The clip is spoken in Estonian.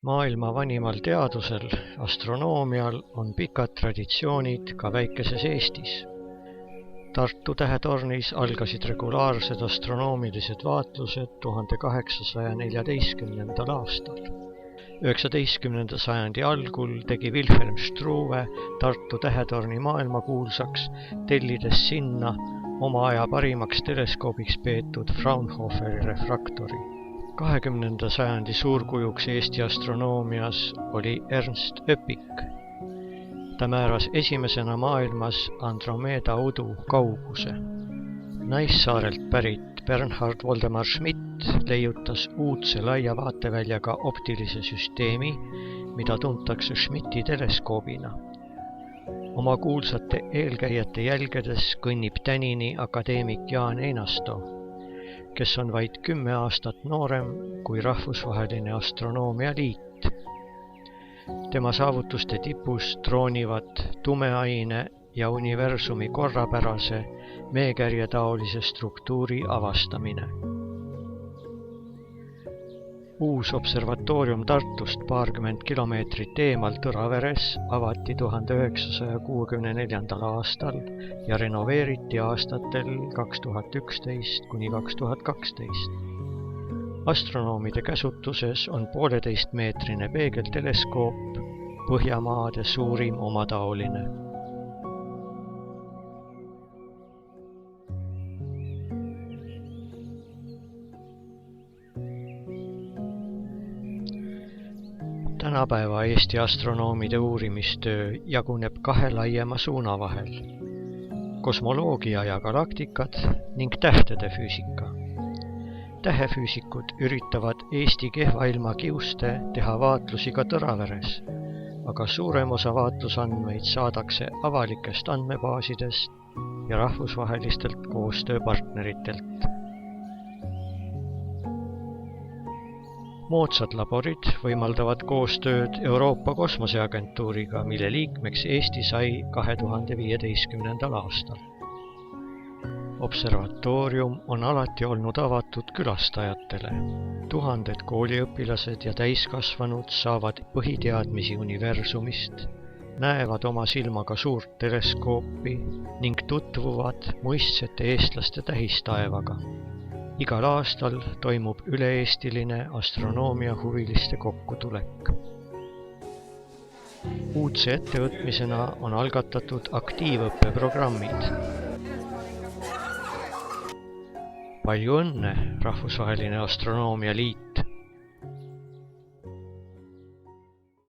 Maailma vanimal teadusel, astronoomial on pikad traditsioonid ka väikeses Eestis. Tartu tähetornis algasid regulaarsed astronoomilised vaatlused 1814. aastal. 19. sajandi algul tegi Wilhelm Struve Tartu tähetorni maailmakuulsaks, tellides sinna oma aja parimaks teleskoobiks peetud Fraunhoferi refraktori. 20. sajandi suurkujuks Eesti astronoomias oli Ernst Öpik. Ta määras esimesena maailmas Andromeeda udu kauguse. Naissaarelt pärit Bernhard Voldemar Schmidt leiutas uudse laia vaateväljaga optilise süsteemi, mida tuntakse Schmidti teleskoobina. Oma kuulsate eelkäijate jälgedes kõnnib tänini akadeemik Jaan Einasto, kes on vaid 10 aastat noorem kui Rahvusvaheline Astronoomia Liit. Tema saavutuste tipus troonivad tumeaine ja universumi korrapärase meekärjetaolise struktuuri avastamine. Uus observatoorium Tartust paarkümmend kilomeetrit eemal Tõraveres avati 1964. aastal ja renoveeriti aastatel 2011–2012. Astronoomide käsutuses on 1,5-meetrine peegelteleskoop, Põhjamaade suurim omataoline. Tänapäeva Eesti astronoomide uurimistöö jaguneb 2 laiema suuna vahel: kosmoloogia ja galaktikad ning tähtede füüsika. Tähefüüsikud üritavad Eesti kehva ilma kiuste teha vaatlusi ka Tõraveres, aga suurem osa vaatlusandmeid saadakse avalikest andmebaasidest ja rahvusvahelistelt koostööpartneritelt. Moodsad laborid võimaldavad koostööd Euroopa Kosmoseagentuuriga, mille liikmeks Eesti sai 2015. aastal. Observatoorium on alati olnud avatud külastajatele. Tuhanded kooliõpilased ja täiskasvanud saavad põhiteadmisi universumist, näevad oma silmaga suurt teleskoopi ning tutvuvad muistsete eestlaste tähistaevaga. Igal aastal toimub üle-eestiline astronoomiahuviliste kokkutulek. Uudse ettevõtmisena on algatatud aktiivõppeprogrammid. Palju õnne, Rahvusvaheline Astronoomia Liit!